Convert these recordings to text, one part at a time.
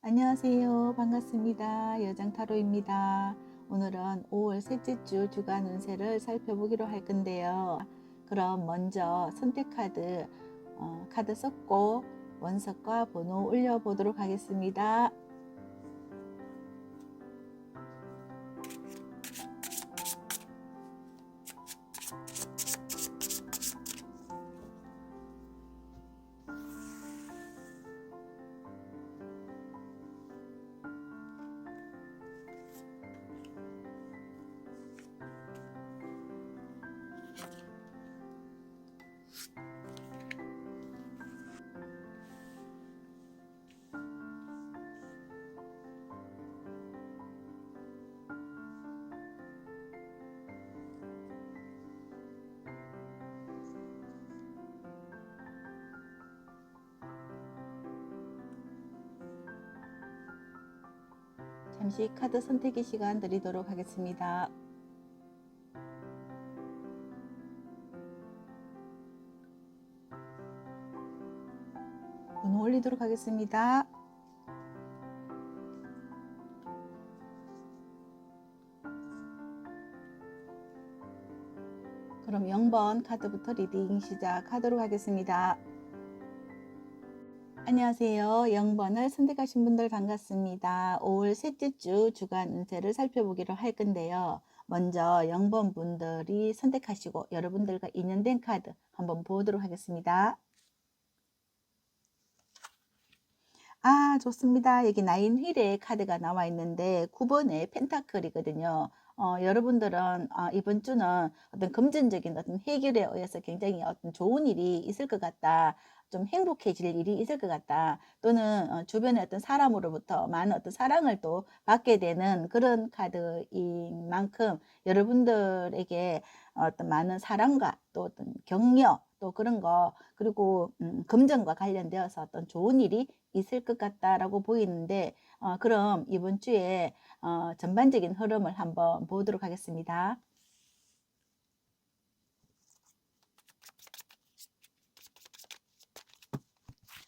안녕하세요. 반갑습니다. 여장타로입니다. 오늘은 5월 셋째 주 주간 운세를 살펴보기로 할 건데요. 그럼 먼저 선택 카드, 카드 썼고 원석과 번호 올려보도록 하겠습니다. 잠시 카드 선택의 시간 드리도록 하겠습니다. 번호 올리도록 하겠습니다. 그럼 0번 카드부터 리딩 시작하도록 하겠습니다. 안녕하세요. 0번을 선택하신 분들 반갑습니다. 5월 셋째 주 주간 운세를 살펴보기로 할 건데요. 먼저 0번 분들이 선택하시고 여러분들과 인연된 카드 한번 보도록 하겠습니다. 좋습니다. 여기 나인 휠의 카드가 나와 있는데 9번의 펜타클이거든요. 여러분들은 이번 주는 어떤 금전적인 어떤 해결에 의해서 굉장히 어떤 좋은 일이 있을 것 같다. 좀 행복해질 일이 있을 것 같다. 또는 주변의 어떤 사람으로부터 많은 어떤 사랑을 또 받게 되는 그런 카드인 만큼 여러분들에게 어떤 많은 사랑과 또 어떤 격려 또 그런 거 그리고 금전과 관련되어서 어떤 좋은 일이 있을 것 같다라고 보이는데 그럼 이번 주에 전반적인 흐름을 한번 보도록 하겠습니다.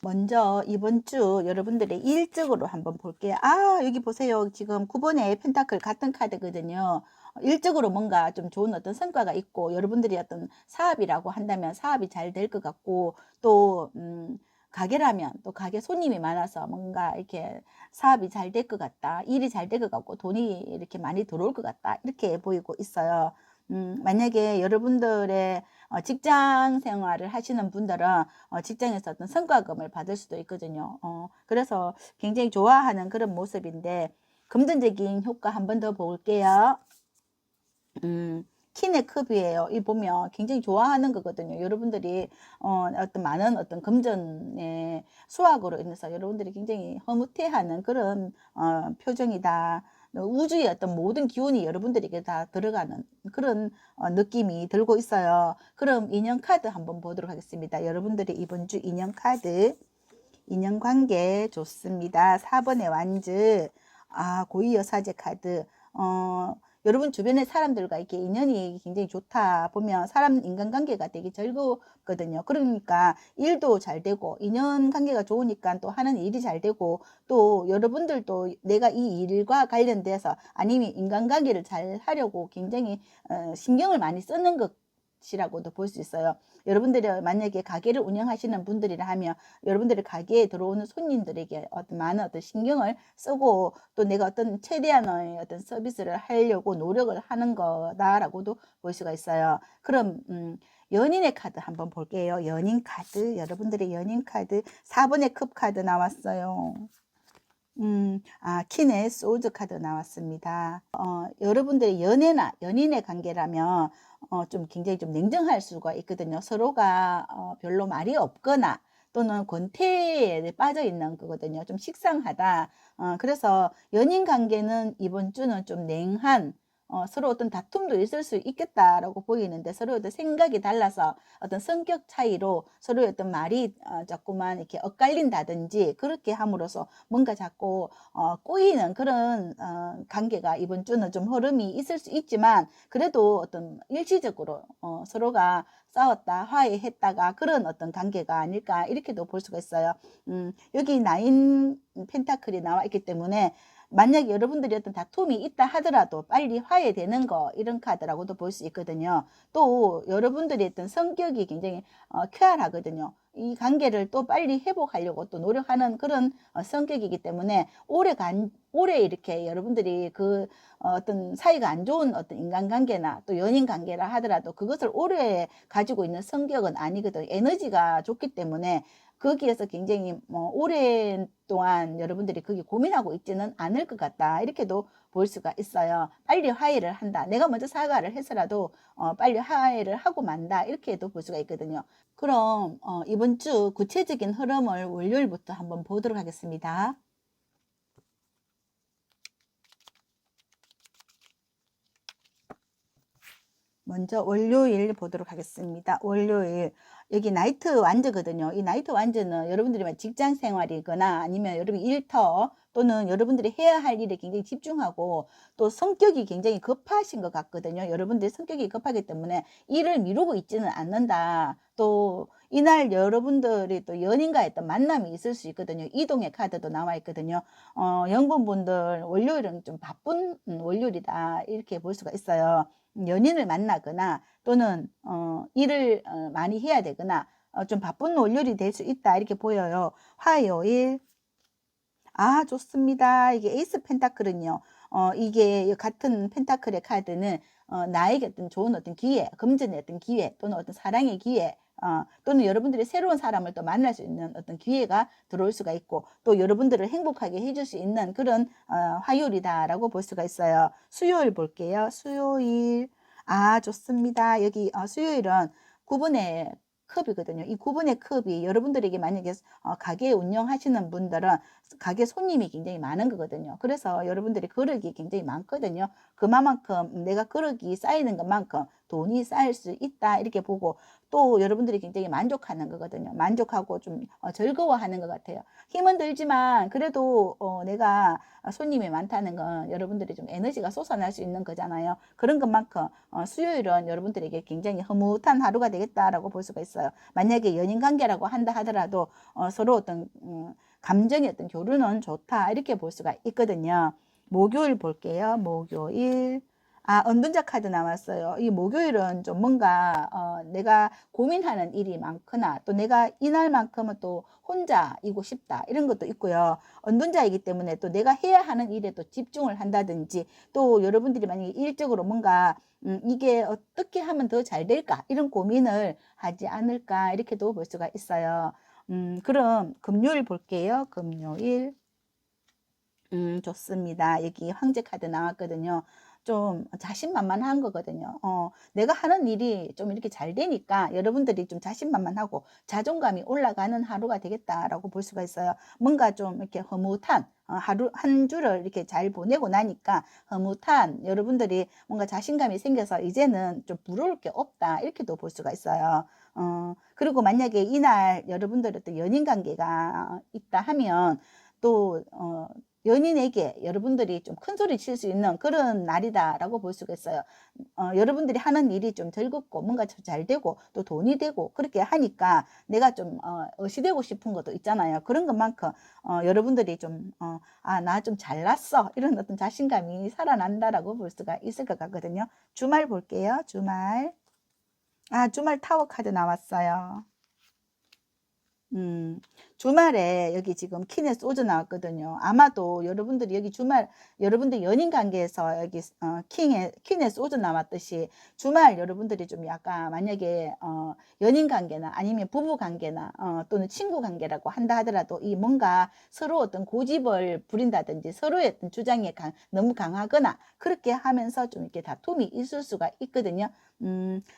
먼저 이번 주 여러분들의 일적으로 한번 볼게요. 여기 보세요. 지금 9번의 펜타클 같은 카드거든요. 일적으로 뭔가 좀 좋은 어떤 성과가 있고 여러분들이 어떤 사업이라고 한다면 사업이 잘 될 것 같고 또 가게라면 또 가게 손님이 많아서 뭔가 이렇게 사업이 잘 될 것 같다. 일이 잘 될 것 같고 돈이 이렇게 많이 들어올 것 같다. 이렇게 보이고 있어요. 만약에 여러분들의 직장 생활을 하시는 분들은 직장에서 어떤 성과금을 받을 수도 있거든요. 그래서 굉장히 좋아하는 그런 모습인데 금전적인 효과 한 번 더 볼게요. 킨의 컵이에요. 이 보면 굉장히 좋아하는 거거든요. 여러분들이 어떤 많은 어떤 금전의 수확으로 인해서 여러분들이 굉장히 흐뭇해하는 그런 표정이다. 우주의 어떤 모든 기운이 여러분들에게 다 들어가는 그런 느낌이 들고 있어요. 그럼 인연 카드 한번 보도록 하겠습니다. 여러분들의 이번 주 인연 카드, 인연 관계 좋습니다. 4번의 완즈, 고위 여사제 카드, 여러분 주변의 사람들과 이렇게 인연이 굉장히 좋다 보면 사람 인간관계가 되게 즐겁거든요. 그러니까 일도 잘 되고 인연관계가 좋으니까 또 하는 일이 잘 되고 또 여러분들도 내가 이 일과 관련돼서 아니면 인간관계를 잘 하려고 굉장히 신경을 많이 쓰는 것이라고도 볼 수 있어요. 여러분들이 만약에 가게를 운영하시는 분들이라 하면 여러분들의 가게에 들어오는 손님들에게 어떤 많은 어떤 신경을 쓰고 또 내가 어떤 최대한의 어떤 서비스를 하려고 노력을 하는 거다라고도 볼 수가 있어요. 그럼 연인의 카드 한번 볼게요. 연인 카드, 여러분들의 연인 카드 4번의 컵 카드 나왔어요. 킨의 소드 카드 나왔습니다. 여러분들의 연애나 연인의 관계라면 좀 굉장히 좀 냉정할 수가 있거든요. 서로가 별로 말이 없거나 또는 권태에 빠져 있는 거거든요. 좀 식상하다. 그래서 연인 관계는 이번 주는 좀 냉한 서로 어떤 다툼도 있을 수 있겠다라고 보이는데 서로 어떤 생각이 달라서 어떤 성격 차이로 서로의 어떤 말이 자꾸만 이렇게 엇갈린다든지 그렇게 함으로써 뭔가 자꾸 꼬이는 그런 관계가 이번 주는 좀 흐름이 있을 수 있지만 그래도 어떤 일시적으로 서로가 싸웠다, 화해했다가 그런 어떤 관계가 아닐까 이렇게도 볼 수가 있어요. 여기 나인 펜타클이 나와 있기 때문에 만약에 여러분들이 어떤 다툼이 있다 하더라도 빨리 화해되는 거 이런 카드라고도 볼 수 있거든요. 또 여러분들이 어떤 성격이 굉장히 쾌활하거든요. 이 관계를 또 빨리 회복하려고 또 노력하는 그런 성격이기 때문에 오래 이렇게 여러분들이 그 어떤 사이가 안 좋은 어떤 인간관계나 또 연인관계라 하더라도 그것을 오래 가지고 있는 성격은 아니거든요. 에너지가 좋기 때문에 거기에서 굉장히 오랫동안 여러분들이 거기 고민하고 있지는 않을 것 같다. 이렇게도 볼 수가 있어요. 빨리 화해를 한다. 내가 먼저 사과를 해서라도 빨리 화해를 하고 만다. 이렇게도 볼 수가 있거든요. 그럼 이번 주 구체적인 흐름을 월요일부터 한번 보도록 하겠습니다. 먼저 월요일 보도록 하겠습니다. 월요일 여기 나이트 완저거든요. 이 나이트 완저는 여러분들이 직장 생활이거나 아니면 여러분 일터 또는 여러분들이 해야 할 일에 굉장히 집중하고 또 성격이 굉장히 급하신 것 같거든요. 여러분들이 성격이 급하기 때문에 일을 미루고 있지는 않는다. 또 이날 여러분들이 또 연인과의 어떤 만남이 있을 수 있거든요. 이동의 카드도 나와 있거든요. 연분분들 월요일은 좀 바쁜 월요일이다. 이렇게 볼 수가 있어요. 연인을 만나거나 또는 일을 많이 해야 되거나 좀 바쁜 월요일이 될 수 있다 이렇게 보여요. 화요일 좋습니다. 이게 에이스 펜타클은요. 이게 같은 펜타클의 카드는 나에게 어떤 좋은 어떤 기회, 금전의 어떤 기회 또는 어떤 사랑의 기회 또는 여러분들이 새로운 사람을 또 만날 수 있는 어떤 기회가 들어올 수가 있고 또 여러분들을 행복하게 해줄 수 있는 그런 화요일이다라고 볼 수가 있어요. 수요일 볼게요. 수요일 좋습니다. 여기 수요일은 9분의 컵이거든요. 이 9분의 컵이 여러분들에게 만약에 가게 운영하시는 분들은 가게 손님이 굉장히 많은 거거든요. 그래서 여러분들이 그릇이 굉장히 많거든요. 그만큼 내가 그릇이 쌓이는 것만큼 돈이 쌓일 수 있다 이렇게 보고 또 여러분들이 굉장히 만족하는 거거든요. 만족하고 좀 즐거워하는 것 같아요. 힘은 들지만 그래도 내가 손님이 많다는 건 여러분들이 좀 에너지가 솟아날 수 있는 거잖아요. 그런 것만큼 수요일은 여러분들에게 굉장히 흐뭇한 하루가 되겠다라고 볼 수가 있어요. 만약에 연인 관계라고 한다 하더라도 서로 어떤 감정의 어떤 교류는 좋다 이렇게 볼 수가 있거든요. 목요일 볼게요. 목요일 은둔자 카드 나왔어요. 이 목요일은 좀 뭔가 내가 고민하는 일이 많거나 또 내가 이날만큼은 또 혼자이고 싶다 이런 것도 있고요. 은둔자이기 때문에 또 내가 해야 하는 일에 또 집중을 한다든지 또 여러분들이 만약에 일적으로 뭔가 이게 어떻게 하면 더 잘 될까 이런 고민을 하지 않을까 이렇게도 볼 수가 있어요. 그럼 금요일 볼게요. 금요일 좋습니다. 여기 황제 카드 나왔거든요. 좀 자신만만한 거거든요. 내가 하는 일이 좀 이렇게 잘 되니까 여러분들이 좀 자신만만하고 자존감이 올라가는 하루가 되겠다라고 볼 수가 있어요. 뭔가 좀 이렇게 흐뭇한 하루 한 주를 이렇게 잘 보내고 나니까 흐뭇한 여러분들이 뭔가 자신감이 생겨서 이제는 좀 부러울 게 없다 이렇게도 볼 수가 있어요. 그리고 만약에 이날 여러분들의 또 연인 관계가 있다 하면 또 연인에게 여러분들이 좀 큰 소리 칠 수 있는 그런 날이다라고 볼 수가 있어요. 여러분들이 하는 일이 좀 즐겁고 뭔가 잘 되고 또 돈이 되고 그렇게 하니까 내가 좀 어시되고 싶은 것도 있잖아요. 그런 것만큼 여러분들이 좀 나 좀 잘났어 이런 어떤 자신감이 살아난다라고 볼 수가 있을 것 같거든요. 주말 볼게요. 주말 주말 타워 카드 나왔어요. 주말에 여기 지금 퀸의 소주 나왔거든요. 아마도 여러분들이 여기 주말 여러분들 연인 관계에서 여기 퀸의 소주 나왔듯이 주말 여러분들이 좀 약간 만약에 연인 관계나 아니면 부부 관계나 또는 친구 관계라고 한다 하더라도 이 뭔가 서로 어떤 고집을 부린다든지 서로의 어떤 주장이 너무 강하거나 그렇게 하면서 좀 이렇게 다툼이 있을 수가 있거든요.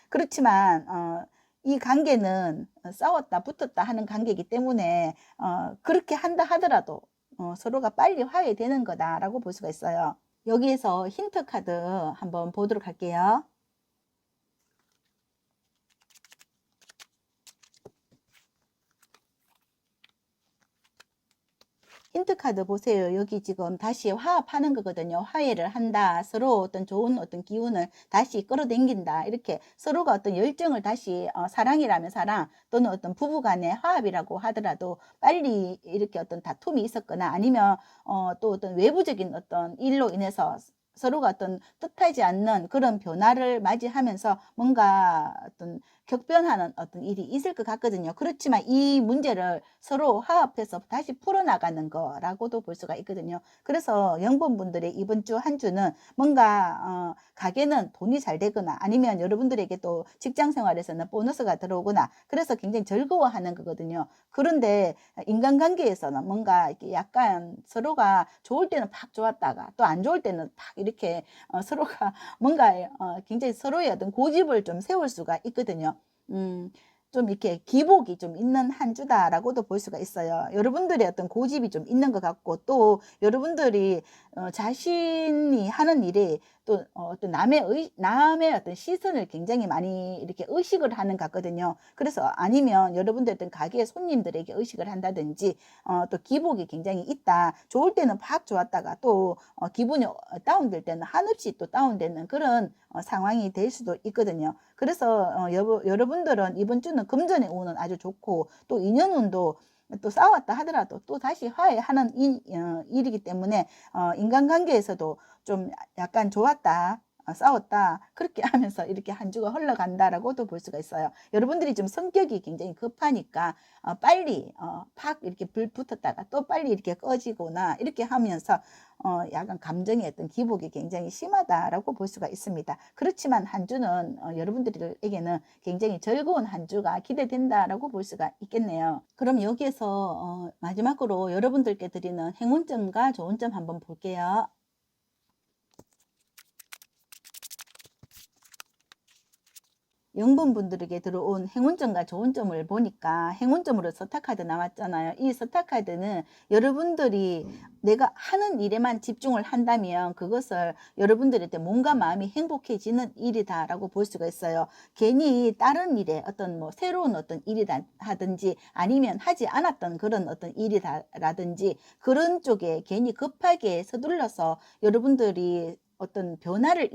그렇지만 이 관계는 싸웠다 붙었다 하는 관계이기 때문에 그렇게 한다 하더라도 서로가 빨리 화해되는 거다라고 볼 수가 있어요. 여기에서 힌트 카드 한번 보도록 할게요. 힌트 카드 보세요. 여기 지금 다시 화합하는 거거든요. 화해를 한다. 서로 어떤 좋은 어떤 기운을 다시 끌어당긴다. 이렇게 서로가 어떤 열정을 다시 사랑이라면 사랑 또는 어떤 부부간의 화합이라고 하더라도 빨리 이렇게 어떤 다툼이 있었거나 아니면 또 어떤 외부적인 어떤 일로 인해서 서로가 어떤 뜻하지 않는 그런 변화를 맞이하면서 뭔가 어떤 격변하는 어떤 일이 있을 것 같거든요. 그렇지만 이 문제를 서로 화합해서 다시 풀어나가는 거라고도 볼 수가 있거든요. 그래서 영분분들의 이번 주 한 주는 뭔가 가게는 돈이 잘 되거나 아니면 여러분들에게 또 직장 생활에서는 보너스가 들어오거나 그래서 굉장히 즐거워하는 거거든요. 그런데 인간관계에서는 뭔가 이렇게 약간 서로가 좋을 때는 팍 좋았다가 또 안 좋을 때는 팍 이렇게 서로가 뭔가 굉장히 서로의 어떤 고집을 좀 세울 수가 있거든요. 좀 이렇게 기복이 좀 있는 한 주다라고도 볼 수가 있어요. 여러분들의 어떤 고집이 좀 있는 것 같고 또 여러분들이 자신이 하는 일에 또 어떤 남의 어떤 시선을 굉장히 많이 이렇게 의식을 하는 것 같거든요. 그래서 아니면 여러분들 어떤 가게 손님들에게 의식을 한다든지 또 기복이 굉장히 있다. 좋을 때는 팍 좋았다가 또 기분이 다운될 때는 한없이 또 다운되는 그런 상황이 될 수도 있거든요. 그래서 여러분들은 이번 주는 금전의 운은 아주 좋고 또 인연운도 또 싸웠다 하더라도 또 다시 화해하는 일이기 때문에 인간관계에서도 좀 약간 좋았다. 싸웠다. 그렇게 하면서 이렇게 한 주가 흘러간다라고도 볼 수가 있어요. 여러분들이 좀 성격이 굉장히 급하니까 빨리 팍 이렇게 불 붙었다가 또 빨리 이렇게 꺼지거나 이렇게 하면서 약간 감정의 어떤 기복이 굉장히 심하다라고 볼 수가 있습니다. 그렇지만 한 주는 여러분들에게는 굉장히 즐거운 한 주가 기대된다라고 볼 수가 있겠네요. 그럼 여기에서 마지막으로 여러분들께 드리는 행운점과 좋은 점 한번 볼게요. 영분분들에게 들어온 행운점과 좋은 점을 보니까 행운점으로 스타카드 나왔잖아요. 이 스타카드는 여러분들이 내가 하는 일에만 집중을 한다면 그것을 여러분들한테 몸과 마음이 행복해지는 일이다라고 볼 수가 있어요. 괜히 다른 일에 어떤 뭐 새로운 어떤 일이다 하든지 아니면 하지 않았던 그런 어떤 일이라든지 그런 쪽에 괜히 급하게 서둘러서 여러분들이 어떤 변화를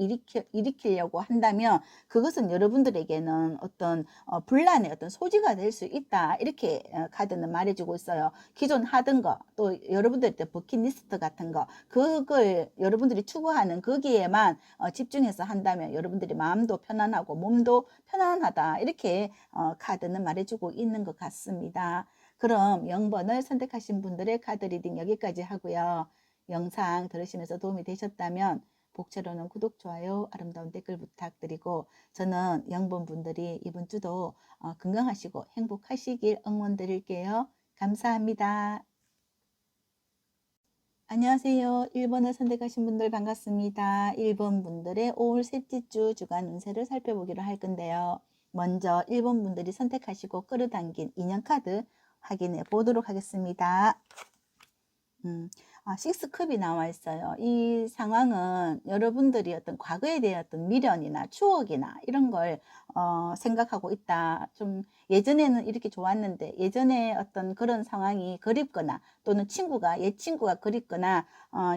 일으키려고 한다면 그것은 여러분들에게는 어떤 분란의 어떤 소지가 될 수 있다. 이렇게 카드는 말해주고 있어요. 기존 하던 거, 또 여러분들한테 버킷리스트 같은 거, 그걸 여러분들이 추구하는 거기에만 집중해서 한다면 여러분들이 마음도 편안하고 몸도 편안하다. 이렇게 카드는 말해주고 있는 것 같습니다. 그럼 0번을 선택하신 분들의 카드 리딩 여기까지 하고요. 영상 들으시면서 도움이 되셨다면 복채로는 구독, 좋아요, 아름다운 댓글 부탁드리고 저는 영분분들이 이번 주도 건강하시고 행복하시길 응원드릴게요. 감사합니다. 안녕하세요. 1번을 선택하신 분들 반갑습니다. 1번 분들의 5월 셋째 주 주간 운세를 살펴보기로 할 건데요. 먼저 1번 분들이 선택하시고 끌어당긴 인연카드 확인해 보도록 하겠습니다. 식스컵이 나와 있어요. 이 상황은 여러분들이 어떤 과거에 대한 어떤 미련이나 추억이나 이런 걸 생각하고 있다. 좀 예전에는 이렇게 좋았는데 예전에 어떤 그런 상황이 그립거나 또는 옛 친구가 그립거나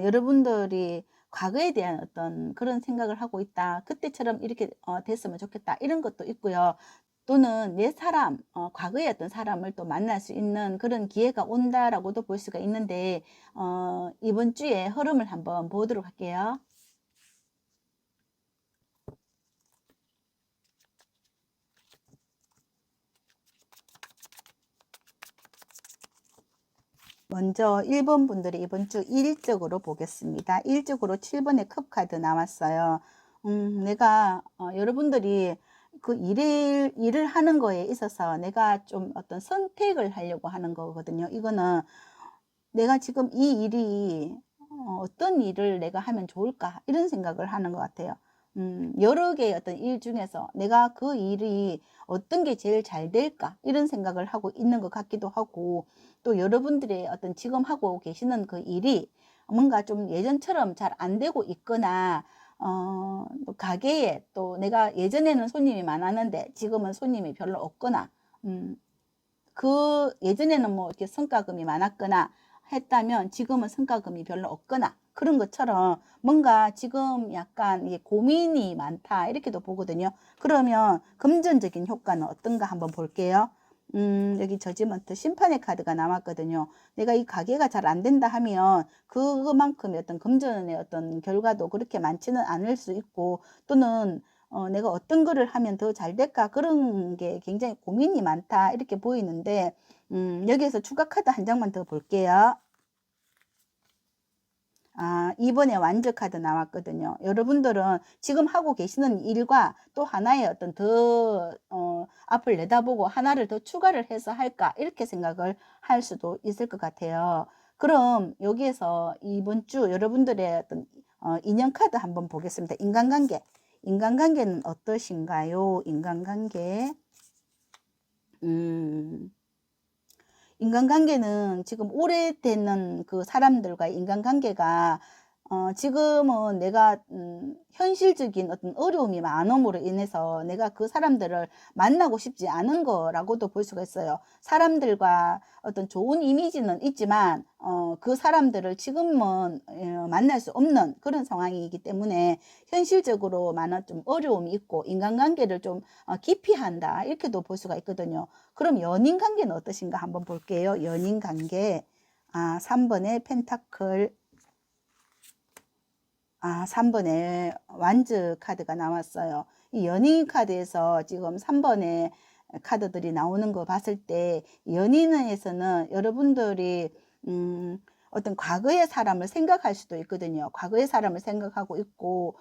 여러분들이 과거에 대한 어떤 그런 생각을 하고 있다. 그때처럼 이렇게 됐으면 좋겠다. 이런 것도 있고요. 또는 과거의 어떤 사람을 또 만날 수 있는 그런 기회가 온다라고도 볼 수가 있는데, 이번 주에 흐름을 한번 보도록 할게요. 먼저 1번 분들이 이번 주 일적으로 보겠습니다. 일적으로 7번의 컵 카드 나왔어요. 내가 여러분들이 그 일을 하는 거에 있어서 내가 좀 어떤 선택을 하려고 하는 거거든요. 이거는 내가 지금 이 일이 어떤 일을 내가 하면 좋을까 이런 생각을 하는 것 같아요. 여러 개의 어떤 일 중에서 내가 그 일이 어떤 게 제일 잘 될까 이런 생각을 하고 있는 것 같기도 하고 또 여러분들의 어떤 지금 하고 계시는 그 일이 뭔가 좀 예전처럼 잘 안 되고 있거나 또 가게에 또 내가 예전에는 손님이 많았는데 지금은 손님이 별로 없거나 그 예전에는 뭐 이렇게 성과금이 많았거나 했다면 지금은 성과금이 별로 없거나 그런 것처럼 뭔가 지금 약간 이게 고민이 많다 이렇게도 보거든요. 그러면 금전적인 효과는 어떤가 한번 볼게요. 여기 저지먼트 심판의 카드가 나왔거든요. 내가 이 가게가 잘 안 된다 하면 그만큼의 어떤 금전의 어떤 결과도 그렇게 많지는 않을 수 있고, 또는 내가 어떤 거를 하면 더 잘 될까 그런 게 굉장히 고민이 많다 이렇게 보이는데, 여기에서 추가 카드 한 장만 더 볼게요. 이번에 완전 카드 나왔거든요. 여러분들은 지금 하고 계시는 일과 또 하나의 어떤 앞을 내다보고 하나를 더 추가를 해서 할까 이렇게 생각을 할 수도 있을 것 같아요. 그럼 여기에서 이번 주 여러분들의 어떤 인연 카드 한번 보겠습니다. 인간관계. 인간관계는 어떠신가요? 인간관계. 인간관계는 지금 오래되는 그 사람들과의 인간관계가 지금은 내가 현실적인 어떤 어려움이 많음으로 인해서 내가 그 사람들을 만나고 싶지 않은 거라고도 볼 수가 있어요. 사람들과 어떤 좋은 이미지는 있지만 그 사람들을 지금은 만날 수 없는 그런 상황이기 때문에 현실적으로 많은 좀 어려움이 있고 인간관계를 좀 기피한다 이렇게도 볼 수가 있거든요. 그럼 연인 관계는 어떠신가 한번 볼게요. 연인 관계. 3번의 펜타클. 3번에 완즈 카드가 나왔어요. 이 연인 카드에서 지금 3번의 카드들이 나오는 거 봤을 때 연인에서는 여러분들이 어떤 과거의 사람을 생각할 수도 있거든요. 과거의 사람을 생각하고 있고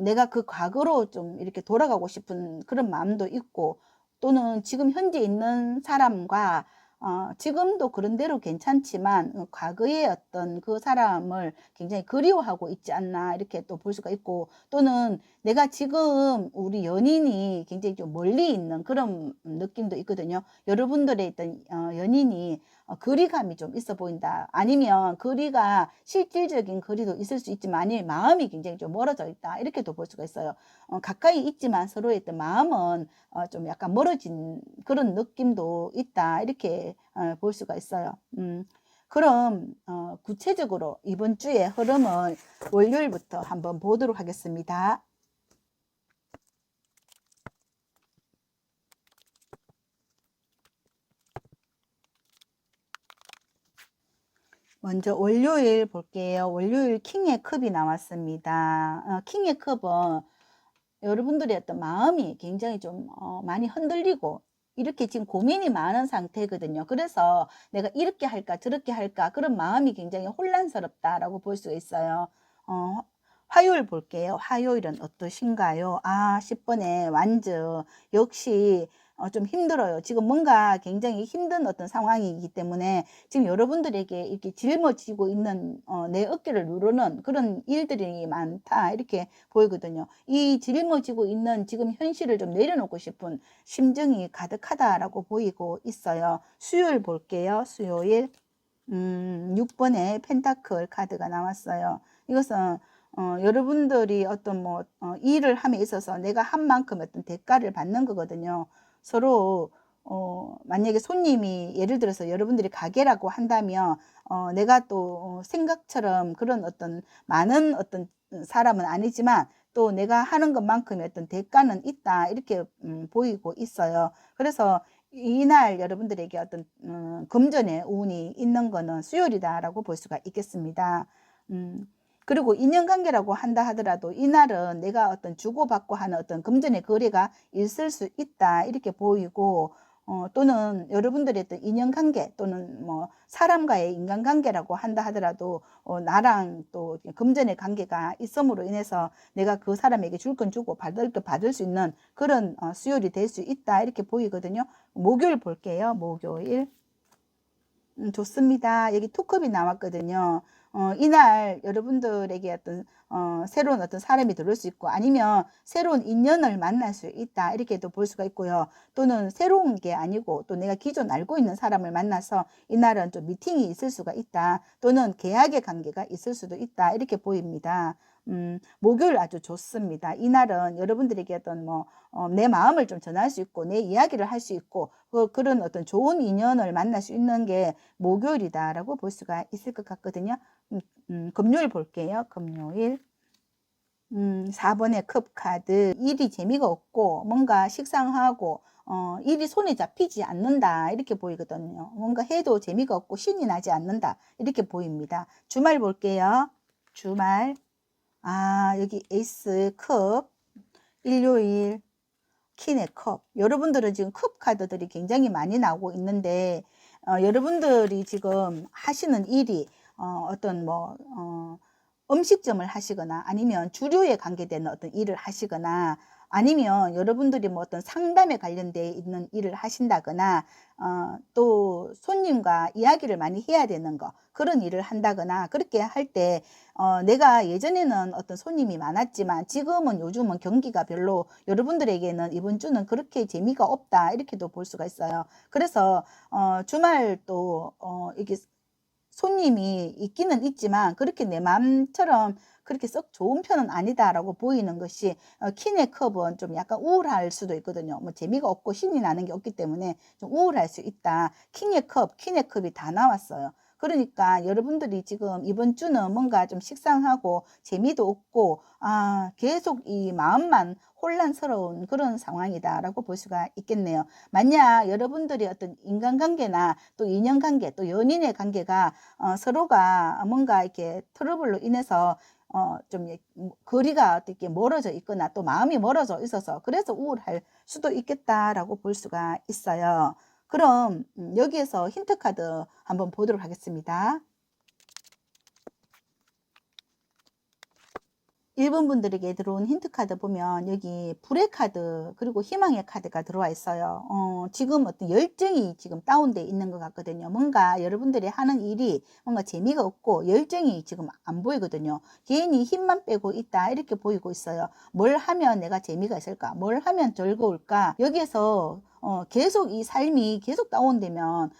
내가 그 과거로 좀 이렇게 돌아가고 싶은 그런 마음도 있고, 또는 지금 현재 있는 사람과 지금도 그런 대로 괜찮지만 과거의 어떤 그 사람을 굉장히 그리워하고 있지 않나 이렇게 또 볼 수가 있고, 또는 내가 지금 우리 연인이 굉장히 좀 멀리 있는 그런 느낌도 있거든요. 여러분들의 어떤 연인이 거리감이 좀 있어 보인다. 아니면 거리가 실질적인 거리도 있을 수 있지만 아니면 마음이 굉장히 좀 멀어져 있다. 이렇게도 볼 수가 있어요. 가까이 있지만 서로의 어떤 마음은 좀 약간 멀어진 그런 느낌도 있다. 이렇게 볼 수가 있어요. 그럼 구체적으로 이번 주의 흐름을 월요일부터 한번 보도록 하겠습니다. 먼저 월요일 볼게요. 월요일 킹의 컵이 나왔습니다. 킹의 컵은 여러분들의 어떤 마음이 굉장히 좀 많이 흔들리고 이렇게 지금 고민이 많은 상태거든요. 그래서 내가 이렇게 할까 저렇게 할까 그런 마음이 굉장히 혼란스럽다라고 볼 수 있어요. 화요일 볼게요. 화요일은 어떠신가요? 10번에 완전 역시 좀 힘들어요. 지금 뭔가 굉장히 힘든 어떤 상황이기 때문에 지금 여러분들에게 이렇게 짊어지고 있는 내 어깨를 누르는 그런 일들이 많다 이렇게 보이거든요. 이 짊어지고 있는 지금 현실을 좀 내려놓고 싶은 심정이 가득하다라고 보이고 있어요. 수요일 볼게요. 수요일 6번에 펜타클 카드가 나왔어요. 이것은 여러분들이 어떤 일을 함에 있어서 내가 한 만큼 어떤 대가를 받는 거거든요. 서로 만약에 손님이 예를 들어서 여러분들이 가게라고 한다면 내가 또 생각처럼 그런 어떤 많은 어떤 사람은 아니지만 또 내가 하는 것만큼의 어떤 대가는 있다 이렇게 보이고 있어요. 그래서 이날 여러분들에게 어떤 금전의 운이 있는 거는 수요일이다라고 볼 수가 있겠습니다. 그리고 인연관계라고 한다 하더라도 이날은 내가 어떤 주고받고 하는 어떤 금전의 거래가 있을 수 있다 이렇게 보이고, 또는 여러분들의 어떤 인연관계 또는 사람과의 인간관계라고 한다 하더라도 나랑 또 금전의 관계가 있음으로 인해서 내가 그 사람에게 줄 건 주고 받을 건 받을 수 있는 그런 수요일이 될 수 있다 이렇게 보이거든요. 목요일 볼게요. 목요일. 좋습니다. 여기 투컵이 나왔거든요. 이날 여러분들에게 어떤 새로운 어떤 사람이 들어올 수 있고, 아니면 새로운 인연을 만날 수 있다 이렇게도 볼 수가 있고요. 또는 새로운 게 아니고 또 내가 기존 알고 있는 사람을 만나서 이날은 좀 미팅이 있을 수가 있다, 또는 계약의 관계가 있을 수도 있다 이렇게 보입니다. 목요일 아주 좋습니다. 이날은 여러분들에게 어떤 내 마음을 좀 전할 수 있고 내 이야기를 할 수 있고 그런 어떤 좋은 인연을 만날 수 있는 게 목요일이다라고 볼 수가 있을 것 같거든요. 금요일 볼게요. 금요일. 4번의 컵 카드. 일이 재미가 없고 뭔가 식상하고 일이 손에 잡히지 않는다 이렇게 보이거든요. 뭔가 해도 재미가 없고 신이 나지 않는다 이렇게 보입니다. 주말 볼게요. 주말. 여기 에이스 컵. 일요일 퀸의 컵. 여러분들은 지금 컵 카드들이 굉장히 많이 나오고 있는데 여러분들이 지금 하시는 일이 어떤 음식점을 하시거나 아니면 주류에 관계되는 어떤 일을 하시거나 아니면 여러분들이 어떤 상담에 관련되어 있는 일을 하신다거나 또 손님과 이야기를 많이 해야 되는 거 그런 일을 한다거나 그렇게 할 때 내가 예전에는 어떤 손님이 많았지만 지금은 요즘은 경기가 별로 여러분들에게는 이번 주는 그렇게 재미가 없다 이렇게도 볼 수가 있어요. 그래서 주말 또 이게 손님이 있기는 있지만 그렇게 내 마음처럼 그렇게 썩 좋은 편은 아니다라고 보이는 것이 퀸의 컵은 좀 약간 우울할 수도 있거든요. 재미가 없고 신이 나는 게 없기 때문에 좀 우울할 수 있다. 퀸의 컵이 다 나왔어요. 그러니까 여러분들이 지금 이번 주는 뭔가 좀 식상하고 재미도 없고 계속 이 마음만 혼란스러운 그런 상황이다라고 볼 수가 있겠네요. 만약 여러분들이 어떤 인간관계나 또 인연관계 또 연인의 관계가 서로가 뭔가 이렇게 트러블로 인해서 좀 거리가 어떻게 멀어져 있거나 또 마음이 멀어져 있어서 그래서 우울할 수도 있겠다라고 볼 수가 있어요. 그럼 여기에서 힌트 카드 한번 보도록 하겠습니다. 1번 분들에게 들어온 힌트 카드 보면 여기 불의 카드 그리고 희망의 카드가 들어와 있어요. 지금 어떤 열정이 지금 다운되어 있는 것 같거든요. 뭔가 여러분들이 하는 일이 뭔가 재미가 없고 열정이 지금 안 보이거든요. 괜히 힘만 빼고 있다 이렇게 보이고 있어요. 뭘 하면 내가 재미가 있을까? 뭘 하면 즐거울까? 여기에서 계속 이 삶이 계속 다운되면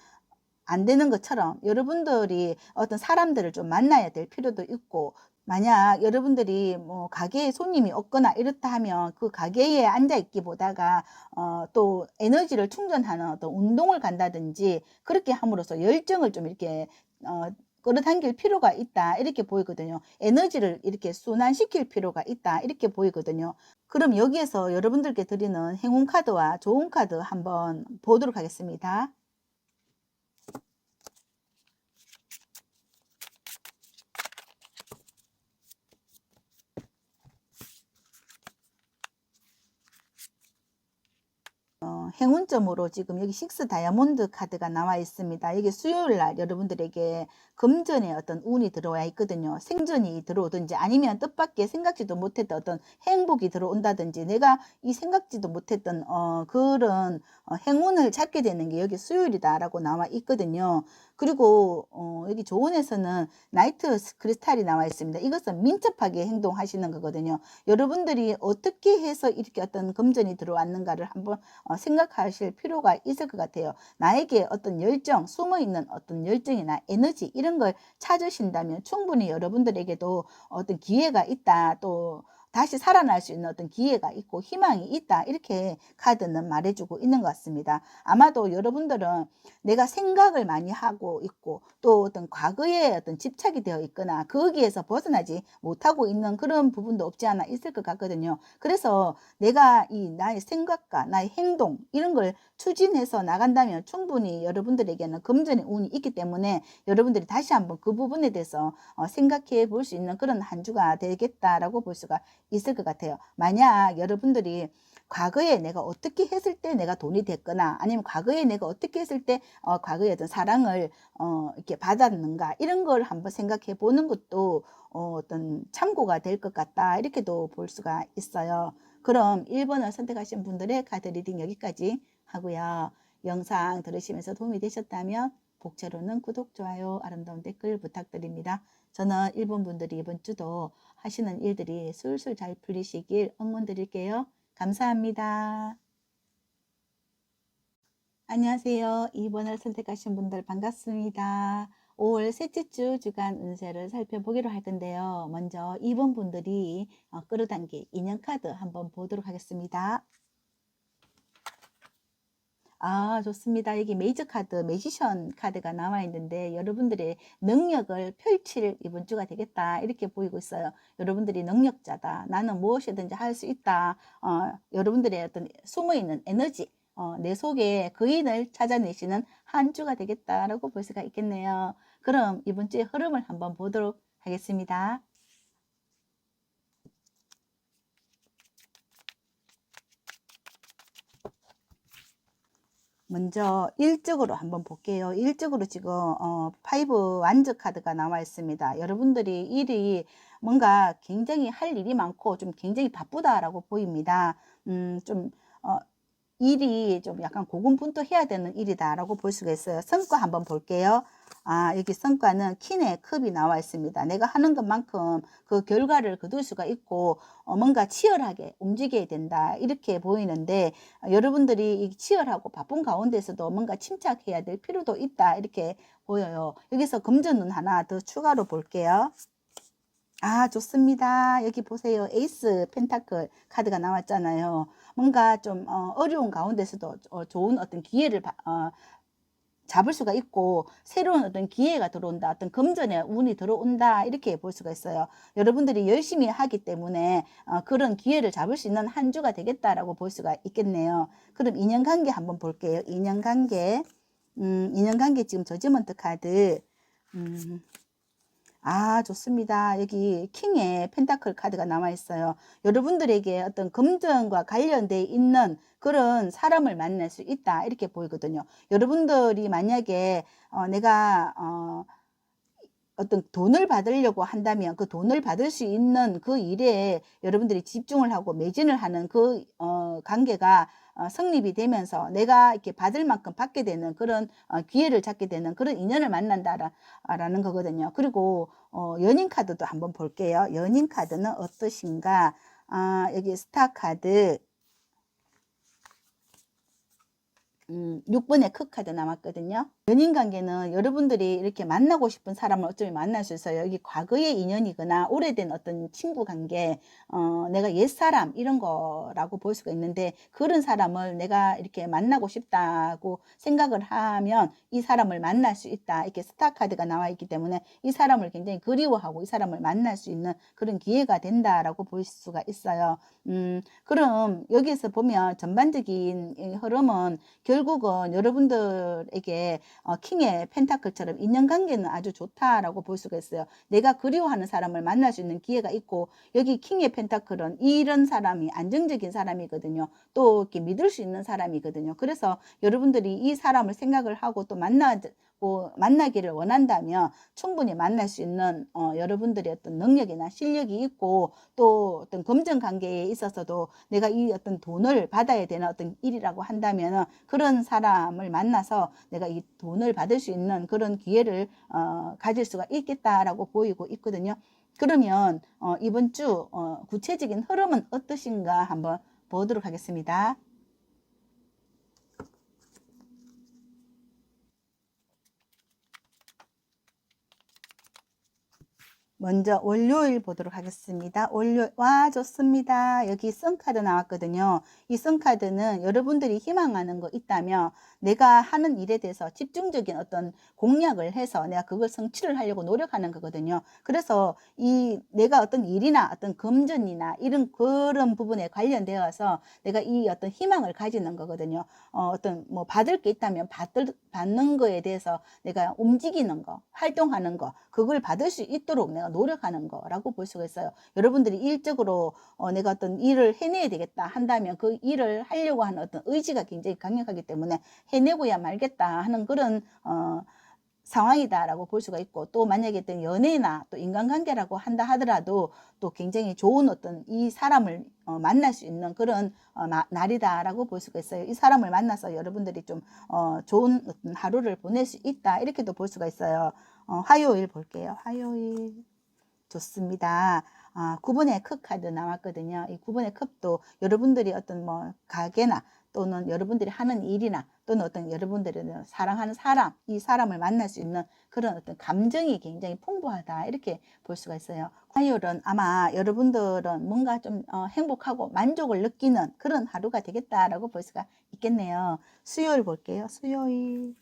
안 되는 것처럼 여러분들이 어떤 사람들을 좀 만나야 될 필요도 있고 만약 여러분들이 가게에 손님이 없거나 이렇다 하면 그 가게에 앉아 있기보다가 또 에너지를 충전하는 어떤 운동을 간다든지 그렇게 함으로써 열정을 좀 이렇게 끌어당길 필요가 있다 이렇게 보이거든요. 에너지를 이렇게 순환시킬 필요가 있다 이렇게 보이거든요. 그럼 여기에서 여러분들께 드리는 행운 카드와 좋은 카드 한번 보도록 하겠습니다. 행운점으로 지금 여기 식스 다이아몬드 카드가 나와 있습니다. 이게 수요일 날 여러분들에게 금전의 어떤 운이 들어와 있거든요. 생전이 들어오든지 아니면 뜻밖의 생각지도 못했던 어떤 행복이 들어온다든지 내가 이 생각지도 못했던 그런 행운을 찾게 되는 게 여기 수요일이다라고 나와 있거든요. 그리고 여기 조언에서는 나이트 크리스탈이 나와 있습니다. 이것은 민첩하게 행동하시는 거거든요. 여러분들이 어떻게 해서 이렇게 어떤 금전이 들어왔는가를 한번 생각하실 필요가 있을 것 같아요. 나에게 어떤 열정, 숨어있는 어떤 열정이나 에너지 이런 걸 찾으신다면 충분히 여러분들에게도 어떤 기회가 있다. 또 다시 살아날 수 있는 어떤 기회가 있고 희망이 있다. 이렇게 카드는 말해주고 있는 것 같습니다. 아마도 여러분들은 내가 생각을 많이 하고 있고 또 어떤 과거에 어떤 집착이 되어 있거나 거기에서 벗어나지 못하고 있는 그런 부분도 없지 않아 있을 것 같거든요. 그래서 내가 이 나의 생각과 나의 행동 이런 걸 추진해서 나간다면 충분히 여러분들에게는 금전의 운이 있기 때문에 여러분들이 다시 한번 그 부분에 대해서 생각해 볼 수 있는 그런 한 주가 되겠다라고 볼 수가 있을 것 같아요. 만약 여러분들이 과거에 내가 어떻게 했을 때 내가 돈이 됐거나 아니면 과거에 내가 어떻게 했을 때 과거에 어떤 사랑을 이렇게 받았는가 이런 걸 한번 생각해 보는 것도 어떤 참고가 될 것 같다 이렇게도 볼 수가 있어요. 그럼 1번을 선택하신 분들의 카드 리딩 여기까지 하고요. 영상 들으시면서 도움이 되셨다면 복채로는 구독, 좋아요, 아름다운 댓글 부탁드립니다. 저는 1번 분들이 이번 주도 하시는 일들이 술술 잘 풀리시길 응원 드릴게요. 감사합니다. 안녕하세요. 2번을 선택하신 분들 반갑습니다. 5월 셋째 주 주간 운세를 살펴보기로 할 건데요. 먼저 2번 분들이 끌어당기 인연카드 한번 보도록 하겠습니다. 좋습니다. 여기 메이저 카드, 매지션 카드가 나와 있는데 여러분들의 능력을 펼칠 이번 주가 되겠다. 이렇게 보이고 있어요. 여러분들이 능력자다. 나는 무엇이든지 할 수 있다. 여러분들의 어떤 숨어있는 에너지, 내 속에 거인을 찾아내시는 한 주가 되겠다라고 볼 수가 있겠네요. 그럼 이번 주의 흐름을 한번 보도록 하겠습니다. 먼저 일적으로 한번 볼게요. 일적으로 지금 파이브 완저 카드가 나와 있습니다. 여러분들이 일이 뭔가 굉장히 할 일이 많고 좀 굉장히 바쁘다라고 보입니다. 좀 일이 좀 약간 고군분투해야 되는 일이다라고 볼 수가 있어요. 성과 한번 볼게요. 여기 성과는 킨의 컵이 나와 있습니다. 내가 하는 것만큼 그 결과를 거둘 수가 있고 뭔가 치열하게 움직여야 된다 이렇게 보이는데 여러분들이 이 치열하고 바쁜 가운데서도 뭔가 침착해야 될 필요도 있다 이렇게 보여요. 여기서 금전운 하나 더 추가로 볼게요. 좋습니다. 여기 보세요. 에이스 펜타클 카드가 나왔잖아요. 뭔가 좀 어려운 가운데서도 좋은 어떤 기회를 잡을 수가 있고 새로운 어떤 기회가 들어온다. 어떤 금전의 운이 들어온다. 이렇게 볼 수가 있어요. 여러분들이 열심히 하기 때문에 그런 기회를 잡을 수 있는 한 주가 되겠다라고 볼 수가 있겠네요. 그럼 인연관계 한번 볼게요. 인연관계. 인연관계 지금 저지먼트 카드. 좋습니다. 여기 킹의 펜타클 카드가 나와 있어요. 여러분들에게 어떤 금전과 관련돼 있는 그런 사람을 만날 수 있다. 이렇게 보이거든요. 여러분들이 만약에 내가 어떤 돈을 받으려고 한다면 그 돈을 받을 수 있는 그 일에 여러분들이 집중을 하고 매진을 하는 그 관계가 성립이 되면서 내가 이렇게 받을 만큼 받게 되는 그런 기회를 잡게 되는 그런 인연을 만난다라는 거거든요. 그리고 연인 카드도 한번 볼게요. 연인 카드는 어떠신가? 여기 스타 카드 6번의 크 카드 남았거든요. 연인관계는 여러분들이 이렇게 만나고 싶은 사람을 어쩌면 만날 수 있어요. 여기 과거의 인연이거나 오래된 어떤 친구 관계, 내가 옛사람 이런 거라고 볼 수가 있는데 그런 사람을 내가 이렇게 만나고 싶다고 생각을 하면 이 사람을 만날 수 있다. 이렇게 스타 카드가 나와 있기 때문에 이 사람을 굉장히 그리워하고 이 사람을 만날 수 있는 그런 기회가 된다라고 볼 수가 있어요. 그럼 여기서 보면 전반적인 이 흐름은 결국은 여러분들에게 킹의 펜타클처럼 인연관계는 아주 좋다라고 볼 수가 있어요. 내가 그리워하는 사람을 만날 수 있는 기회가 있고 여기 킹의 펜타클은 이런 사람이 안정적인 사람이거든요. 또 이렇게 믿을 수 있는 사람이거든요. 그래서 여러분들이 이 사람을 생각을 하고 또 만나기를 원한다면 충분히 만날 수 있는 여러분들의 어떤 능력이나 실력이 있고 또 어떤 금전 관계에 있어서도 내가 이 어떤 돈을 받아야 되는 어떤 일이라고 한다면 그런 사람을 만나서 내가 이 돈을 받을 수 있는 그런 기회를 가질 수가 있겠다라고 보이고 있거든요. 그러면 이번 주 구체적인 흐름은 어떠신가 한번 보도록 하겠습니다. 먼저 월요일 보도록 하겠습니다. 월요일, 좋습니다. 여기 썬카드 나왔거든요. 이 썬카드는 여러분들이 희망하는 거 있다면 내가 하는 일에 대해서 집중적인 어떤 공략을 해서 내가 그걸 성취를 하려고 노력하는 거거든요. 그래서 내가 어떤 일이나 어떤 금전이나 이런 그런 부분에 관련되어서 내가 이 어떤 희망을 가지는 거거든요. 어떤 뭐 받을 게 있다면 받는 거에 대해서 내가 움직이는 거, 활동하는 거, 그걸 받을 수 있도록 내가 노력하는 거라고 볼 수가 있어요. 여러분들이 일적으로 내가 어떤 일을 해내야 되겠다 한다면 그 일을 하려고 하는 어떤 의지가 굉장히 강력하기 때문에 해내고야 말겠다 하는 그런 상황이다라고 볼 수가 있고 또 만약에 어떤 연애나 또 인간관계라고 한다 하더라도 또 굉장히 좋은 어떤 이 사람을 만날 수 있는 그런 날이다라고 볼 수가 있어요. 이 사람을 만나서 여러분들이 좀 좋은 어떤 하루를 보낼 수 있다 이렇게도 볼 수가 있어요. 화요일 볼게요. 화요일 좋습니다. 9번의 컵 카드 나왔거든요. 이 9번의 컵도 여러분들이 어떤 뭐 가게나 또는 여러분들이 하는 일이나 또는 어떤 여러분들이 사랑하는 사람, 이 사람을 만날 수 있는 그런 어떤 감정이 굉장히 풍부하다, 이렇게 볼 수가 있어요. 화요일은 아마 여러분들은 뭔가 좀 행복하고 만족을 느끼는 그런 하루가 되겠다라고 볼 수가 있겠네요. 수요일 볼게요. 수요일.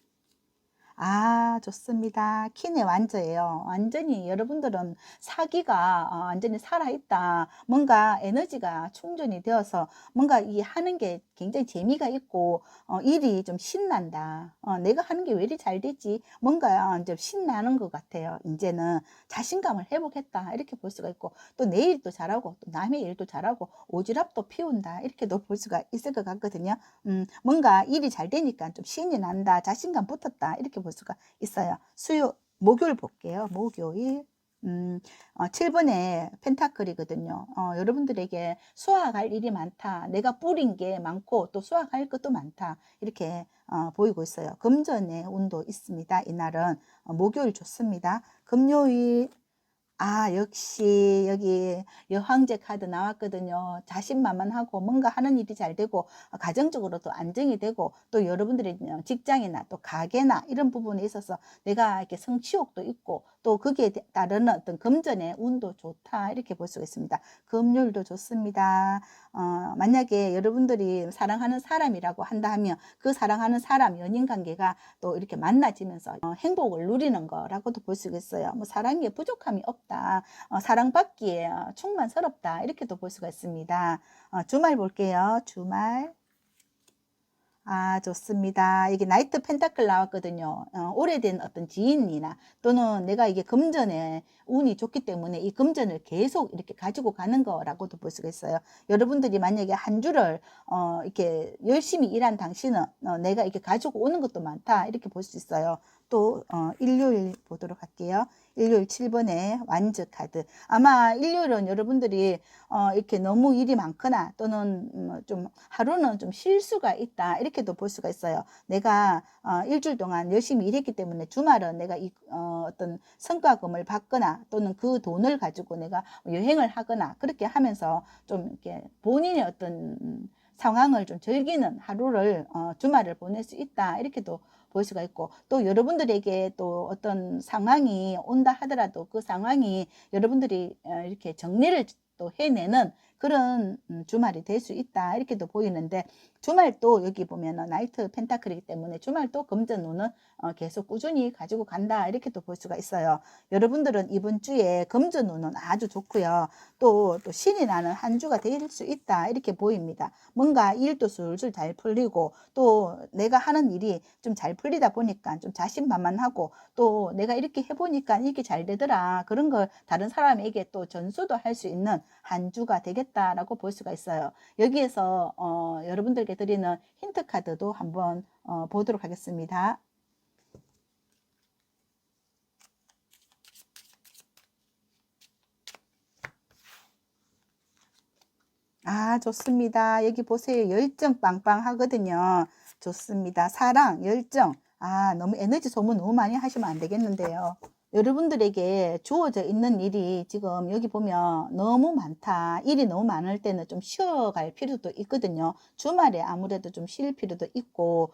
좋습니다. 킨의 완저예요. 완전히 여러분들은 사기가 완전히 살아있다. 뭔가 에너지가 충전이 되어서 뭔가 이 하는 게 굉장히 재미가 있고 일이 좀 신난다. 내가 하는 게 왜 이리 잘 되지? 뭔가 좀 신나는 것 같아요. 이제는 자신감을 회복했다, 이렇게 볼 수가 있고, 또 내 일도 잘하고 또 남의 일도 잘하고 오지랖도 피운다, 이렇게도 볼 수가 있을 것 같거든요. 뭔가 일이 잘 되니까 좀 신이 난다, 자신감 붙었다, 이렇게 볼 수가 있어요. 목요일 볼게요. 목요일. 7번의 펜타클이거든요. 여러분들에게 수확할 일이 많다. 내가 뿌린 게 많고 또 수확할 것도 많다. 이렇게 보이고 있어요. 금전의 운도 있습니다. 이날은 목요일 좋습니다. 금요일. 역시 여기 여황제 카드 나왔거든요. 자신만만하고 뭔가 하는 일이 잘 되고 가정적으로도 안정이 되고, 또 여러분들의 직장이나 또 가게나 이런 부분에 있어서 내가 이렇게 성취욕도 있고 또 거기에 따르는 어떤 금전의 운도 좋다, 이렇게 볼 수가 있습니다. 금요일도 좋습니다. 만약에 여러분들이 사랑하는 사람이라고 한다 하면 그 사랑하는 사람 연인 관계가 또 이렇게 만나지면서 행복을 누리는 거라고도 볼 수 있어요. 뭐 사랑에 부족함이 없다, 사랑받기에 충만스럽다, 이렇게도 볼 수가 있습니다. 주말 볼게요. 주말. 좋습니다. 이게 나이트 펜타클 나왔거든요. 오래된 어떤 지인이나 또는 내가 이게 금전에 운이 좋기 때문에 이 금전을 계속 이렇게 가지고 가는 거라고도 볼 수가 있어요. 여러분들이 만약에 한 주를 이렇게 열심히 일한 당신은 내가 이렇게 가지고 오는 것도 많다, 이렇게 볼 수 있어요. 또 일요일 보도록 할게요. 일요일 7번의 완즈 카드. 아마 일요일은 여러분들이 이렇게 너무 일이 많거나 또는 좀 하루는 좀 쉴 수가 있다, 이렇게도 볼 수가 있어요. 내가 일주일 동안 열심히 일했기 때문에 주말은 내가 어떤 성과금을 받거나 또는 그 돈을 가지고 내가 여행을 하거나 그렇게 하면서 좀 이렇게 본인의 어떤 상황을 좀 즐기는 하루를 주말을 보낼 수 있다, 이렇게도 볼 수가 있고, 또 여러분들에게 또 어떤 상황이 온다 하더라도 그 상황이 여러분들이 이렇게 정리를 또 해내는 그런 주말이 될 수 있다, 이렇게도 보이는데, 주말도 여기 보면 나이트 펜타클이기 때문에 주말도 금전운은 계속 꾸준히 가지고 간다, 이렇게도 볼 수가 있어요. 여러분들은 이번 주에 금전운은 아주 좋고요. 또 신이 나는 한 주가 될 수 있다, 이렇게 보입니다. 뭔가 일도 술술 잘 풀리고 또 내가 하는 일이 좀 잘 풀리다 보니까 좀 자신만만하고, 또 내가 이렇게 해보니까 이게 잘 되더라, 그런 걸 다른 사람에게 또 전수도 할 수 있는 한 주가 되겠다라고 볼 수가 있어요. 여기에서 여러분들께 드리는 힌트 카드도 한번 보도록 하겠습니다. 좋습니다. 여기 보세요. 열정 빵빵 하거든요. 좋습니다. 사랑, 열정. 너무 에너지 소모 너무 많이 하시면 안 되겠는데요. 여러분들에게 주어져 있는 일이 지금 여기 보면 너무 많다. 일이 너무 많을 때는 좀 쉬어갈 필요도 있거든요. 주말에 아무래도 좀 쉴 필요도 있고,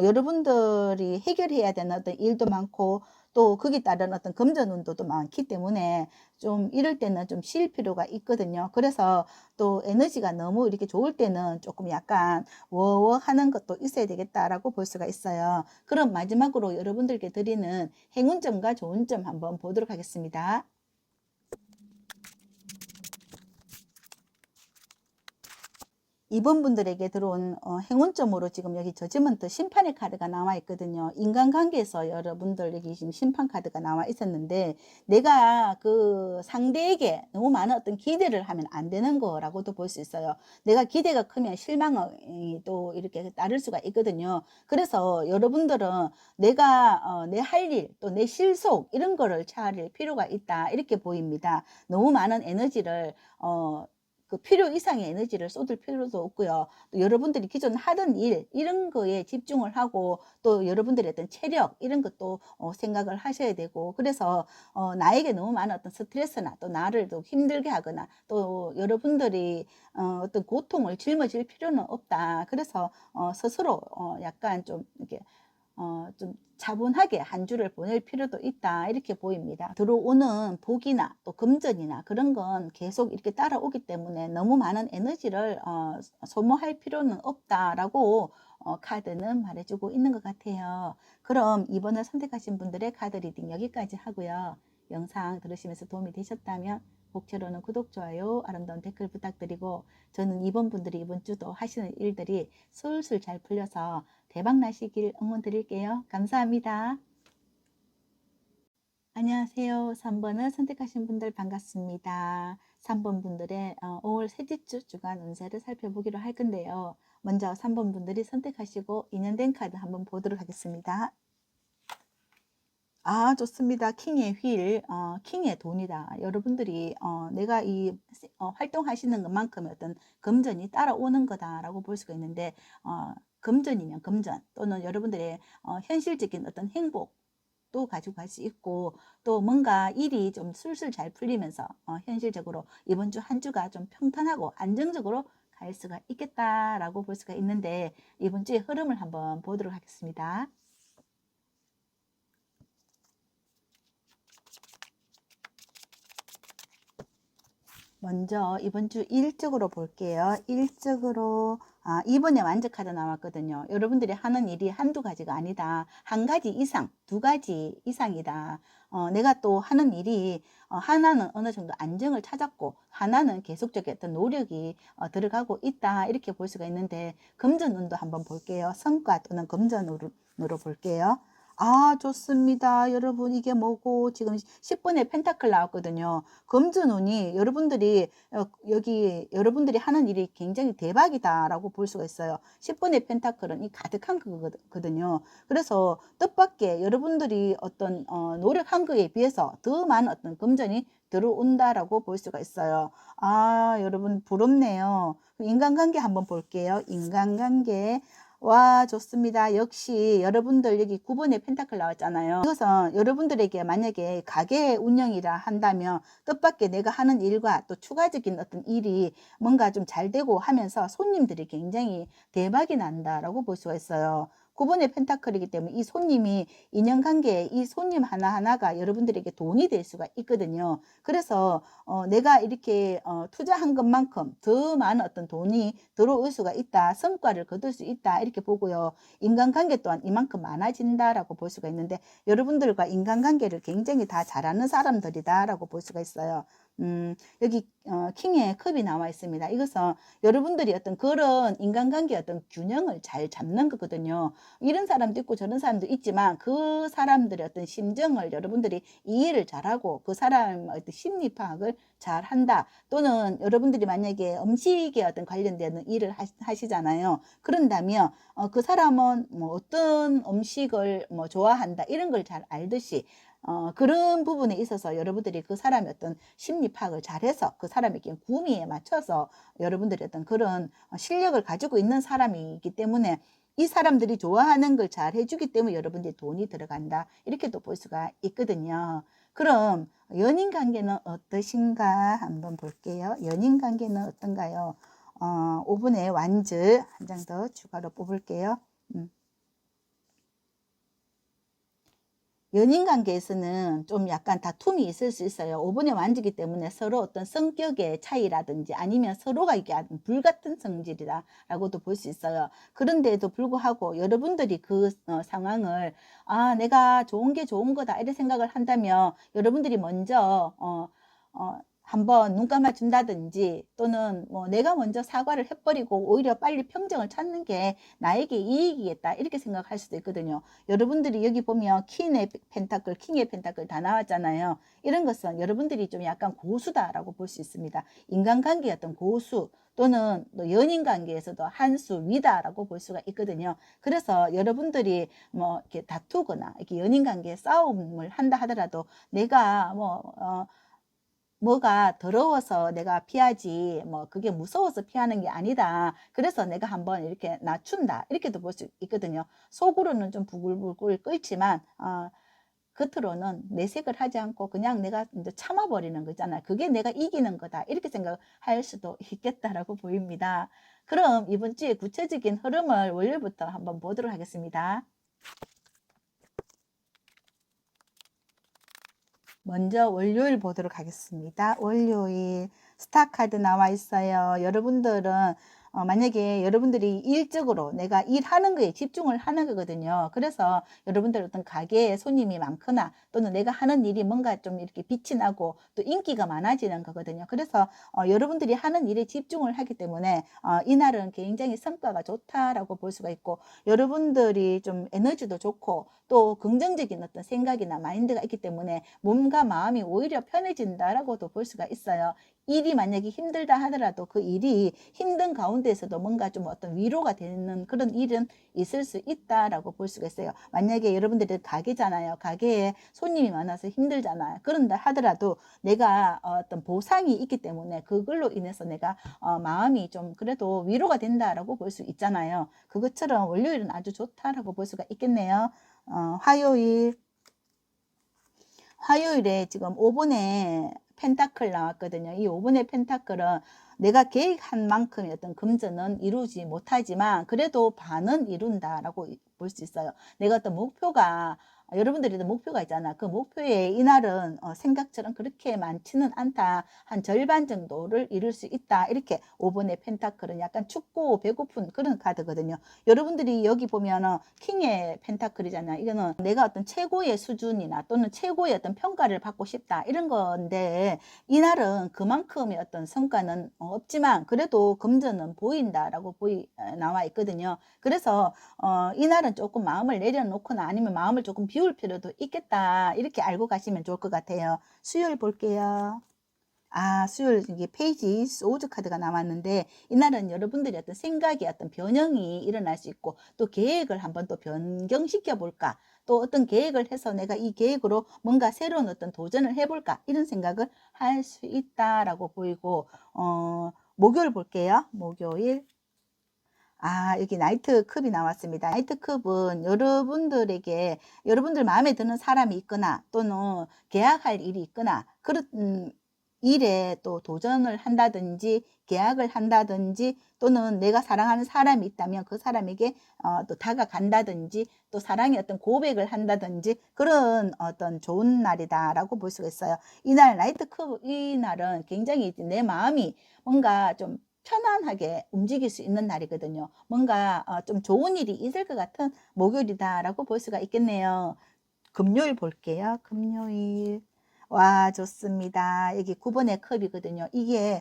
여러분들이 해결해야 되는 어떤 일도 많고, 또 거기에 따른 어떤 금전운도도 많기 때문에 좀 이럴 때는 좀 쉴 필요가 있거든요. 그래서 또 에너지가 너무 이렇게 좋을 때는 조금 약간 워워 하는 것도 있어야 되겠다라고 볼 수가 있어요. 그럼 마지막으로 여러분들께 드리는 행운점과 좋은 점 한번 보도록 하겠습니다. 이번 분들에게 들어온 행운점으로 지금 여기 저지먼트 심판의 카드가 나와 있거든요. 인간관계에서 여러분들 여기 지금 심판 카드가 나와 있었는데, 내가 그 상대에게 너무 많은 어떤 기대를 하면 안 되는 거라고도 볼 수 있어요. 내가 기대가 크면 실망이 또 이렇게 따를 수가 있거든요. 그래서 여러분들은 내가 내 할 일, 또 내 실속 이런 거를 차릴 필요가 있다, 이렇게 보입니다. 너무 많은 에너지를 그 필요 이상의 에너지를 쏟을 필요도 없고요. 또 여러분들이 기존 하던 일 이런 거에 집중을 하고 또 여러분들의 어떤 체력 이런 것도 생각을 하셔야 되고 그래서 나에게 너무 많은 어떤 스트레스나 또 나를 또 힘들게 하거나 또 여러분들이 어떤 고통을 짊어질 필요는 없다. 그래서 스스로 약간 좀 이렇게 좀 차분하게 한 주를 보낼 필요도 있다. 이렇게 보입니다. 들어오는 복이나 또 금전이나 그런 건 계속 이렇게 따라오기 때문에 너무 많은 에너지를 소모할 필요는 없다라고 카드는 말해주고 있는 것 같아요. 그럼 이번을 선택하신 분들의 카드 리딩 여기까지 하고요. 영상 들으시면서 도움이 되셨다면 목표로는 구독, 좋아요, 아름다운 댓글 부탁드리고 저는 이번 분들이 이번 주도 하시는 일들이 술술 잘 풀려서 대박 나시길 응원 드릴게요. 감사합니다. 안녕하세요. 3번을 선택하신 분들 반갑습니다. 3번 분들의 5월 셋째 주 주간 운세를 살펴보기로 할 건데요. 먼저 3번 분들이 선택하시고 인연된 카드 한번 보도록 하겠습니다. 아, 좋습니다. 킹의 휠, 킹의 돈이다. 여러분들이 내가 이 활동하시는 것만큼 어떤 금전이 따라오는 거다라고 볼 수가 있는데 금전이면 금전 또는 여러분들의 현실적인 어떤 행복도 가지고 갈 수 있고 또 뭔가 일이 좀 술술 잘 풀리면서 현실적으로 이번 주 한 주가 좀 평탄하고 안정적으로 갈 수가 있겠다라고 볼 수가 있는데 이번 주의 흐름을 한번 보도록 하겠습니다. 먼저 이번 주 일적으로 볼게요. 일적으로 이번에 완전 카드 나왔거든요. 여러분들이 하는 일이 한두 가지가 아니다. 한 가지 이상, 두 가지 이상이다. 내가 또 하는 일이 하나는 어느 정도 안정을 찾았고 하나는 계속적인 어떤 노력이 들어가고 있다. 이렇게 볼 수가 있는데 금전운도 한번 볼게요. 성과 또는 금전으로 볼게요. 아, 좋습니다. 여러분, 이게 뭐고, 지금 10분의 펜타클 나왔거든요. 금전운이 여러분들이, 여기, 여러분들이 하는 일이 굉장히 대박이다라고 볼 수가 있어요. 10분의 펜타클은 이 가득한 거거든요. 그래서 뜻밖의 여러분들이 어떤, 노력한 거에 비해서 더 많은 어떤 금전이 들어온다라고 볼 수가 있어요. 아, 여러분, 부럽네요. 인간관계 한번 볼게요. 인간관계. 와, 좋습니다. 역시 여러분들 여기 9번의 펜타클 나왔잖아요. 이것은 여러분들에게 만약에 가게 운영이라 한다면 뜻밖의 내가 하는 일과 또 추가적인 어떤 일이 뭔가 좀 잘 되고 하면서 손님들이 굉장히 대박이 난다라고 볼 수가 있어요. 9번의 펜타클이기 때문에 이 손님이 인연관계에 이 손님 하나하나가 여러분들에게 돈이 될 수가 있거든요. 그래서 내가 이렇게 투자한 것만큼 더 많은 어떤 돈이 들어올 수가 있다. 성과를 거둘 수 있다. 이렇게 보고요. 인간관계 또한 이만큼 많아진다라고 볼 수가 있는데 여러분들과 인간관계를 굉장히 다 잘하는 사람들이다라고 볼 수가 있어요. 여기 킹의 컵이 나와 있습니다. 이것은 여러분들이 어떤 그런 인간관계 어떤 균형을 잘 잡는 거거든요. 이런 사람도 있고 저런 사람도 있지만 그 사람들의 어떤 심정을 여러분들이 이해를 잘하고 그 사람의 어떤 심리 파악을 잘 한다. 또는 여러분들이 만약에 음식에 어떤 관련된 일을 하시잖아요. 그런다면 그 사람은 뭐 어떤 음식을 뭐 좋아한다 이런 걸 잘 알듯이 그런 부분에 있어서 여러분들이 그 사람의 어떤 심리 파악을 잘해서 그 사람에게 구미에 맞춰서 여러분들이 어떤 그런 실력을 가지고 있는 사람이기 때문에 이 사람들이 좋아하는 걸 잘 해주기 때문에 여러분들이 돈이 들어간다. 이렇게도 볼 수가 있거든요. 그럼 연인 관계는 어떠신가 한번 볼게요. 연인 관계는 어떤가요? 5분의 완즈 한 장 더 추가로 뽑을게요. 연인 관계에서는 좀 약간 다툼이 있을 수 있어요. 5분의 완주기 때문에 서로 어떤 성격의 차이라든지 아니면 서로가 이게 불같은 성질이다라고도 볼 수 있어요. 그런데도 불구하고 여러분들이 그 상황을 내가 좋은 게 좋은 거다 이런 생각을 한다면 여러분들이 먼저 한번 눈 감아 준다든지 또는 뭐 내가 먼저 사과를 해버리고 오히려 빨리 평정을 찾는 게 나에게 이익이겠다 이렇게 생각할 수도 있거든요. 여러분들이 여기 보면 퀸의 펜타클, 킹의 펜타클 다 나왔잖아요. 이런 것은 여러분들이 좀 약간 고수다라고 볼 수 있습니다. 인간관계의 어떤 고수 또는 또 연인관계에서도 한 수 위다라고 볼 수가 있거든요. 그래서 여러분들이 뭐 이렇게 다투거나 이렇게 연인관계에 싸움을 한다 하더라도 내가 뭐가 더러워서 내가 피하지 뭐 그게 무서워서 피하는 게 아니다. 그래서 내가 한번 이렇게 낮춘다. 이렇게도 볼 수 있거든요. 속으로는 좀 부글부글 끓지만 겉으로는 내색을 하지 않고 그냥 내가 이제 참아버리는 거잖아요. 그게 내가 이기는 거다. 이렇게 생각할 수도 있겠다라고 보입니다. 그럼 이번 주에 구체적인 흐름을 월요일부터 한번 보도록 하겠습니다. 먼저 월요일 보도록 하겠습니다. 월요일 스타 카드 나와 있어요. 여러분들은 만약에 여러분들이 일적으로 내가 일하는 거에 집중을 하는 거거든요. 그래서 여러분들 어떤 가게에 손님이 많거나 또는 내가 하는 일이 뭔가 좀 이렇게 빛이 나고 또 인기가 많아지는 거거든요. 그래서 여러분들이 하는 일에 집중을 하기 때문에 이날은 굉장히 성과가 좋다라고 볼 수가 있고, 여러분들이 좀 에너지도 좋고 또 긍정적인 어떤 생각이나 마인드가 있기 때문에 몸과 마음이 오히려 편해진다라고도 볼 수가 있어요. 일이 만약에 힘들다 하더라도 그 일이 힘든 가운데에서도 뭔가 좀 어떤 위로가 되는 그런 일은 있을 수 있다라고 볼 수가 있어요. 만약에 여러분들이 가게잖아요. 가게에 손님이 많아서 힘들잖아요. 그런다 하더라도 내가 어떤 보상이 있기 때문에 그걸로 인해서 내가 마음이 좀 그래도 위로가 된다라고 볼 수 있잖아요. 그것처럼 월요일은 아주 좋다라고 볼 수가 있겠네요. 화요일에 지금 5번의 펜타클 나왔거든요. 이 5번의 펜타클은 내가 계획한 만큼의 어떤 금전은 이루지 못하지만 그래도 반은 이룬다라고 볼 수 있어요. 내가 어떤 목표가, 여러분들이도 목표가 있잖아. 그 목표에 이날은 생각처럼 그렇게 많지는 않다. 한 절반 정도를 이룰 수 있다. 이렇게 5번의 펜타클은 약간 춥고 배고픈 그런 카드거든요. 여러분들이 여기 보면은 킹의 펜타클이잖아요. 이거는 내가 어떤 최고의 수준이나 또는 최고의 어떤 평가를 받고 싶다. 이런 건데 이날은 그만큼의 어떤 성과는 없지만 그래도 금전은 보인다라고 나와 있거든요. 그래서 이날은 조금 마음을 내려놓거나 아니면 마음을 조금 비울 필요도 있겠다. 이렇게 알고 가시면 좋을 것 같아요. 수요일 볼게요. 수요일 이게 페이지 소우즈 카드가 나왔는데 이날은 여러분들이 어떤 생각이 어떤 변형이 일어날 수 있고 또 계획을 한번 또 변경시켜 볼까, 또 어떤 계획을 해서 내가 이 계획으로 뭔가 새로운 어떤 도전을 해볼까 이런 생각을 할 수 있다라고 보이고, 목요일 볼게요. 목요일 여기 나이트 컵이 나왔습니다. 나이트 컵은 여러분들에게 여러분들 마음에 드는 사람이 있거나 또는 계약할 일이 있거나 그런 일에 또 도전을 한다든지 계약을 한다든지 또는 내가 사랑하는 사람이 있다면 그 사람에게 또 다가간다든지 또 사랑의 어떤 고백을 한다든지 그런 어떤 좋은 날이다라고 볼 수가 있어요. 이날 나이트 컵, 이 날은 굉장히 내 마음이 뭔가 좀 편안하게 움직일 수 있는 날이거든요. 뭔가 좀 좋은 일이 있을 것 같은 목요일이다라고 볼 수가 있겠네요. 금요일 볼게요. 금요일. 와, 좋습니다. 여기 9번의 컵이거든요. 이게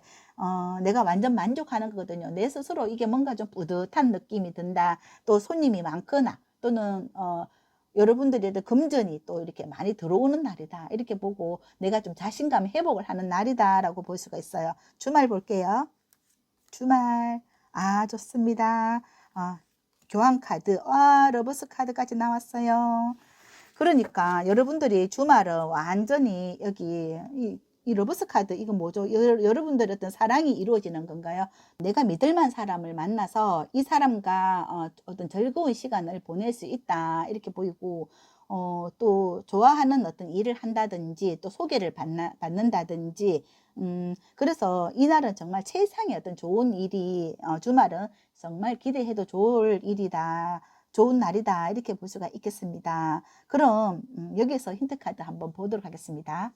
내가 완전 만족하는 거거든요. 내 스스로 이게 뭔가 좀 뿌듯한 느낌이 든다. 또 손님이 많거나 또는 여러분들에도 금전이 또 이렇게 많이 들어오는 날이다. 이렇게 보고 내가 좀 자신감 회복을 하는 날이다라고 볼 수가 있어요. 주말 볼게요. 주말. 좋습니다. 교환 카드. 러버스 카드까지 나왔어요. 그러니까 여러분들이 주말은 완전히 여기 이 러버스 카드, 이거 뭐죠? 여러분들의 어떤 사랑이 이루어지는 건가요? 내가 믿을 만한 사람을 만나서 이 사람과 어떤 즐거운 시간을 보낼 수 있다. 이렇게 보이고, 또 좋아하는 어떤 일을 한다든지 또 소개를 받는다든지, 그래서 이날은 정말 세상에 어떤 좋은 일이, 주말은 정말 기대해도 좋을 일이다. 좋은 날이다. 이렇게 볼 수가 있겠습니다. 그럼 여기서 힌트 카드 한번 보도록 하겠습니다.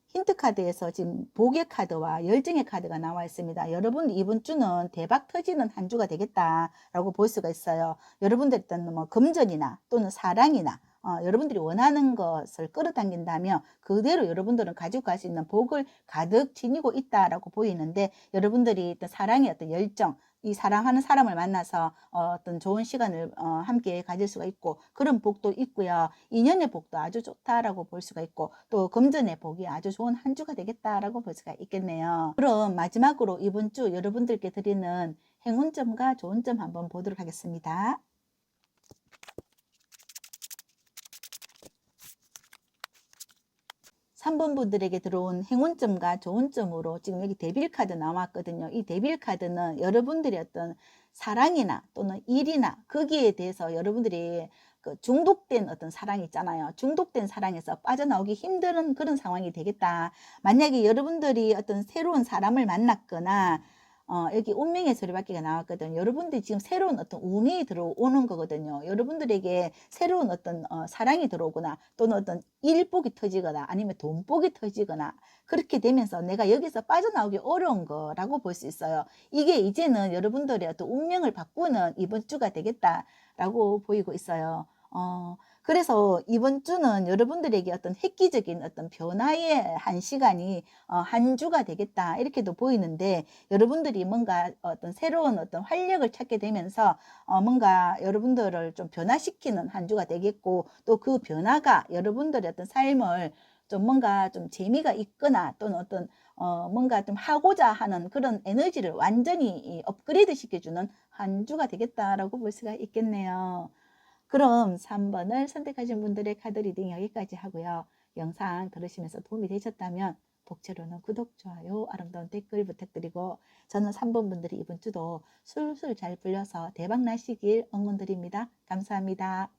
힌트 카드에서 지금 복의 카드와 열정의 카드가 나와 있습니다. 여러분 이번 주는 대박 터지는 한 주가 되겠다라고 볼 수가 있어요. 여러분들 일단 뭐 금전이나 또는 사랑이나 여러분들이 원하는 것을 끌어당긴다면 그대로 여러분들은 가지고 갈 수 있는 복을 가득 지니고 있다라고 보이는데, 여러분들이 어떤 사랑의 어떤 열정, 이 사랑하는 사람을 만나서 어떤 좋은 시간을 함께 가질 수가 있고 그런 복도 있고요. 인연의 복도 아주 좋다라고 볼 수가 있고 또 금전의 복이 아주 좋은 한 주가 되겠다라고 볼 수가 있겠네요. 그럼 마지막으로 이번 주 여러분들께 드리는 행운점과 좋은 점 한번 보도록 하겠습니다. 3번 분들에게 들어온 행운점과 좋은 점으로 지금 여기 데빌 카드 나왔거든요. 이 데빌 카드는 여러분들의 어떤 사랑이나 또는 일이나 거기에 대해서 여러분들이 그 중독된 어떤 사랑이 있잖아요. 중독된 사랑에서 빠져나오기 힘든 그런 상황이 되겠다. 만약에 여러분들이 어떤 새로운 사람을 만났거나 여기 운명의 소리바퀴가 나왔거든요. 여러분들이 지금 새로운 어떤 운이 들어오는 거거든요. 여러분들에게 새로운 어떤 사랑이 들어오거나 또는 어떤 일복이 터지거나 아니면 돈복이 터지거나 그렇게 되면서 내가 여기서 빠져나오기 어려운 거라고 볼 수 있어요. 이게 이제는 여러분들의 어떤 운명을 바꾸는 이번 주가 되겠다라고 보이고 있어요. 그래서 이번 주는 여러분들에게 어떤 획기적인 어떤 변화의 한 시간이 한 주가 되겠다 이렇게도 보이는데, 여러분들이 뭔가 어떤 새로운 어떤 활력을 찾게 되면서 뭔가 여러분들을 좀 변화시키는 한 주가 되겠고, 또 그 변화가 여러분들의 어떤 삶을 좀 뭔가 좀 재미가 있거나 또는 어떤 뭔가 좀 하고자 하는 그런 에너지를 완전히 업그레이드 시켜주는 한 주가 되겠다라고 볼 수가 있겠네요. 그럼 3번을 선택하신 분들의 카드 리딩 여기까지 하고요. 영상 들으시면서 도움이 되셨다면 독채로는 구독, 좋아요, 아름다운 댓글 부탁드리고, 저는 3번 분들이 이번 주도 술술 잘 풀려서 대박 나시길 응원드립니다. 감사합니다.